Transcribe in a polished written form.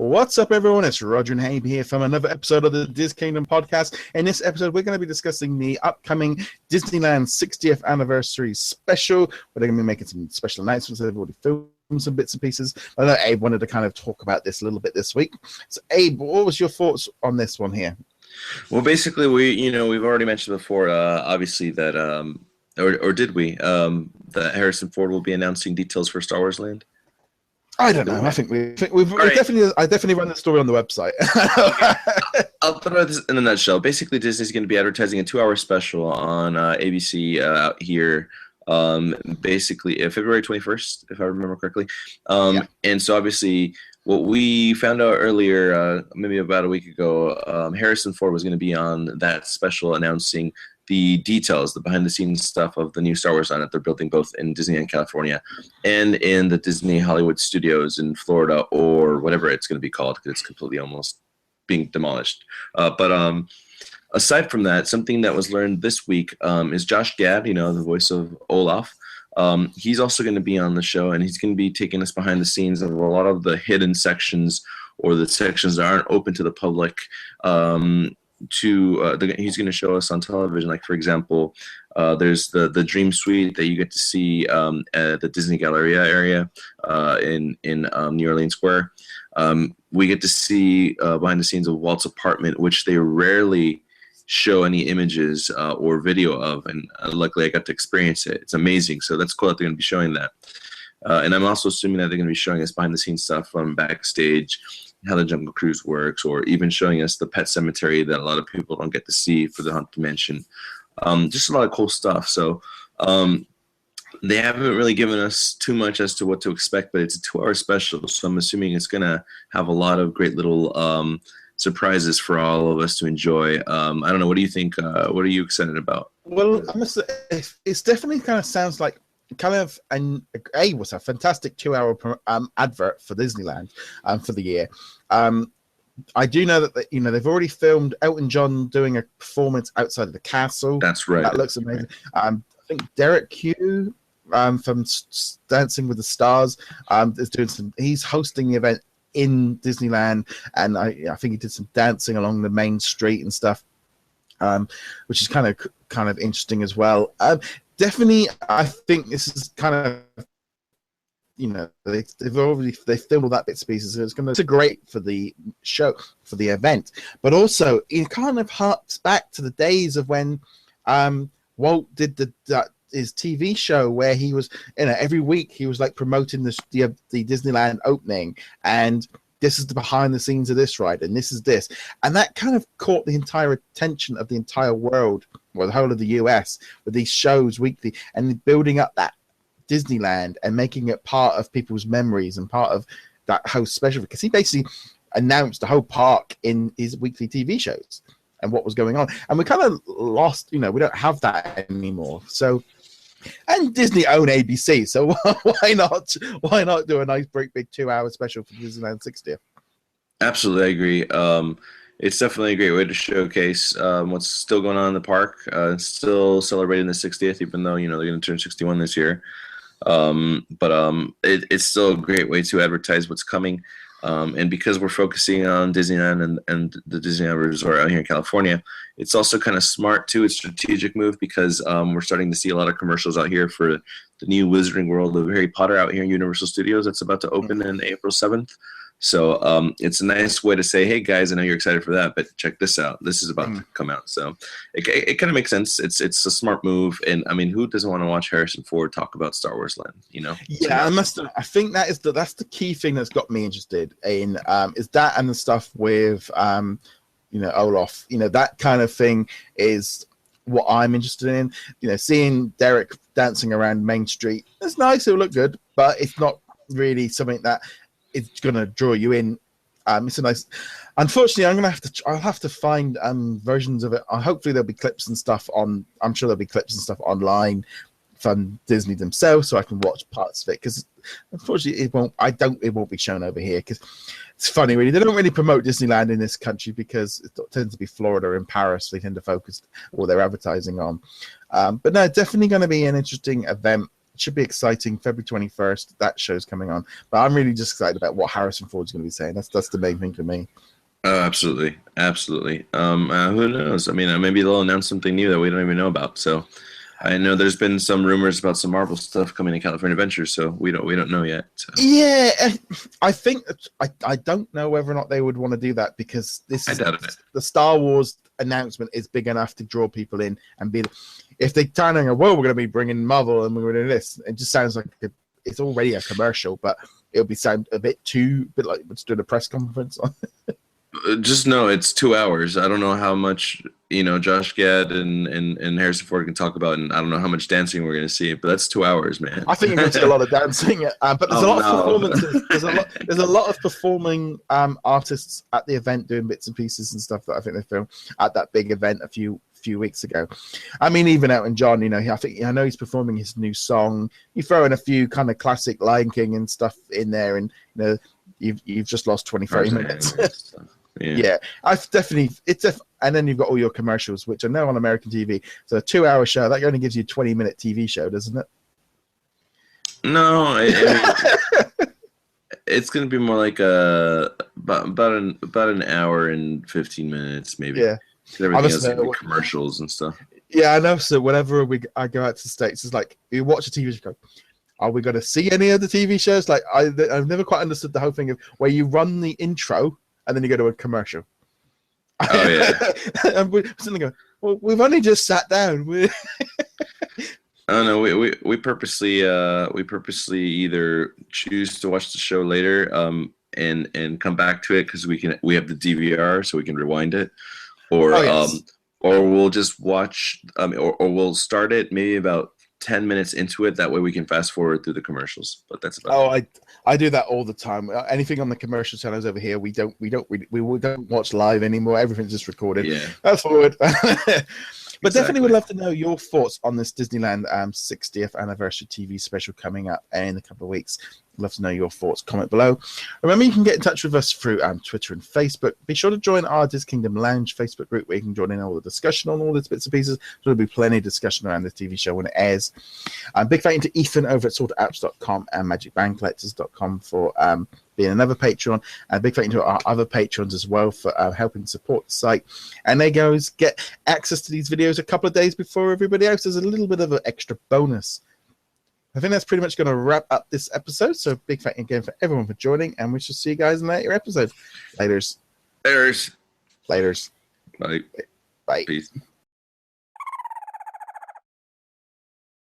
What's up, everyone? It's Roger and Habe here from another episode of the DisKingdom podcast. In this episode, we're going to be discussing the upcoming Disneyland 60th anniversary special, where they're going to be making some special announcements. They've already filmed some bits and pieces. I know Abe wanted to kind of talk about this a little bit this week. So, Abe, what was your thoughts on this one here? Well, basically, we've already mentioned before, obviously that, or did we, that Harrison Ford will be announcing details for Star Wars Land? I don't know. I think we've right. definitely run the story on the website. I'll throw this in a nutshell. Basically, Disney's going to be advertising a 2-hour special on ABC out here. Basically, February 21st, if I remember correctly. And so, obviously, what we found out earlier, maybe about a week ago, Harrison Ford was going to be on that special announcing the details, the behind-the-scenes stuff of the new Star Wars line that they're building both in Disneyland, California, and in the Disney Hollywood Studios in Florida, or whatever it's going to be called, because it's completely almost being demolished. But aside from that, something that was learned this week is Josh Gad, the voice of Olaf. He's also going to be on the show, and he's going to be taking us behind the scenes of a lot of the hidden sections, or the sections that aren't open to the public. He's going to show us on television, like, for example, there's the Dream Suite that you get to see at the Disney Galleria area in New Orleans Square. We get to see behind the scenes of Walt's apartment, which they rarely show any images or video of, and luckily I got to experience it. It's amazing, so that's cool that they're going to be showing that. And I'm also assuming that they're going to be showing us behind the scenes stuff from backstage, how the Jungle Cruise works, or even showing us the pet cemetery that a lot of people don't get to see for the Haunted Mansion. Just a lot of cool stuff. So they haven't really given us too much as to what to expect, but it's a 2-hour special, so I'm assuming it's going to have a lot of great little surprises for all of us to enjoy. I don't know. What do you think? What are you excited about? Well, I must say, it's definitely kind of sounds like was a fantastic 2-hour advert for Disneyland for the year. I do know that they've already filmed Elton John doing a performance outside of the castle. That's right. That looks amazing. I think Derek Hugh from Dancing with the Stars is doing he's hosting the event in Disneyland, and I think he did some dancing along the main street and stuff, which is kind of interesting as well. Definitely, I think this is kind of, they've filmed all that bits and pieces. So it's great for the show, for the event, but also it kind of harks back to the days of when Walt did his TV show, where he was, every week he was like promoting the Disneyland opening, and this is the behind the scenes of this ride, and this is this, and that kind of caught the entire attention of the entire world, or the whole of the US, with these shows weekly, and building up that Disneyland and making it part of people's memories and part of that whole special, because he basically announced the whole park in his weekly TV shows and what was going on, and we kind of lost, we don't have that anymore. So, and Disney own ABC, so why not do a nice big 2-hour special for Disneyland 60th? Absolutely, I agree. It's definitely a great way to showcase what's still going on in the park. Still celebrating the 60th, even though they're going to turn 61 this year. But it's still a great way to advertise what's coming. And because we're focusing on Disneyland and the Disneyland Resort out here in California, it's also kind of smart too. It's a strategic move, because we're starting to see a lot of commercials out here for the new Wizarding World of Harry Potter out here in Universal Studios. That's about to open in April 7th. So it's a nice way to say, hey guys, I know you're excited for that, but check this out. This is about to come out. So it kind of makes sense. It's a smart move, and I mean, who doesn't want to watch Harrison Ford talk about Star Wars Land? Yeah, I think that's the key thing that's got me interested in is that, and the stuff with Olaf. That kind of thing is what I'm interested in. Seeing Derek dancing around Main Street, it's nice. It'll look good, but it's not really something that it's going to draw you in. It's a nice. Unfortunately, I'll have to find versions of it. Hopefully, there'll be clips and stuff on. I'm sure there'll be clips and stuff online from Disney themselves, so I can watch parts of it. Because unfortunately, it won't be shown over here. Because it's funny, really. They don't really promote Disneyland in this country, because it tends to be Florida and Paris. They tend to focus all their advertising on. But no, definitely going to be an interesting event should be exciting. February 21st, that show's coming on. But I'm really just excited about what Harrison Ford's going to be saying. That's the main thing for me. Oh, absolutely, absolutely. Who knows? I mean, maybe they'll announce something new that we don't even know about. So, I know there's been some rumors about some Marvel stuff coming to California Adventure, so we don't know yet. So. Yeah, I think I don't know whether or not they would want to do that because the Star Wars announcement is big enough to draw people in and be. If they turn and go, well, we're going to be bringing Marvel and we're going to do this, it just sounds like it's already a commercial, but it'll sound a bit like let's do a press conference on. Just know it's 2 hours. I don't know how much Josh Gad and Harrison Ford can talk about, and I don't know how much dancing we're going to see. But that's 2 hours, man. I think you're going to see a lot of dancing, but there's a lot of performances. There's a lot of performing artists at the event doing bits and pieces and stuff that I think they filmed at that big event a few weeks ago. I mean, even Elton John, I know he's performing his new song. You throw in a few kind of classic Lion King and stuff in there, and you've just lost 30 minutes. Yeah, and then you've got all your commercials, which I know on American TV. So a 2-hour show that only gives you a 20-minute TV show, doesn't it? No, it's going to be more like about an hour and 15 minutes, maybe. Yeah, everything else is commercials and stuff. Yeah, I know. So whenever I go out to the States, it's like you watch a TV show. Are we going to see any of the TV shows? Like I've never quite understood the whole thing of where you run the intro and then you go to a commercial. Oh yeah. And we're sitting there going, well, we've only just sat down. Oh no, we purposely either choose to watch the show later and come back to it because we have the DVR so we can rewind it, or or we'll just watch or we'll start it maybe about 10 minutes into it. That way we can fast forward through the commercials. But that's about it. I do that all the time. Anything on the commercial channels over here, we don't watch live anymore. Everything's just recorded. Yeah. Fast forward. But definitely would love to know your thoughts on this Disneyland 60th anniversary TV special coming up in a couple of weeks. Love to know your thoughts. Comment below. Remember, you can get in touch with us through Twitter and Facebook. Be sure to join our DisKingdom Lounge Facebook group where you can join in all the discussion on all these bits and pieces. There'll be plenty of discussion around the TV show when it airs. Big thank you to Ethan over at sortapps.com and magicbandcollectors.com for being another Patreon. And big thank you to our other patrons as well for helping support the site. And they get access to these videos a couple of days before everybody else. There's a little bit of an extra bonus. I think that's pretty much going to wrap up this episode. So big thank you again for everyone for joining, and we shall see you guys in the later episode. Laters. Laters. Laters. Bye. Bye. Peace.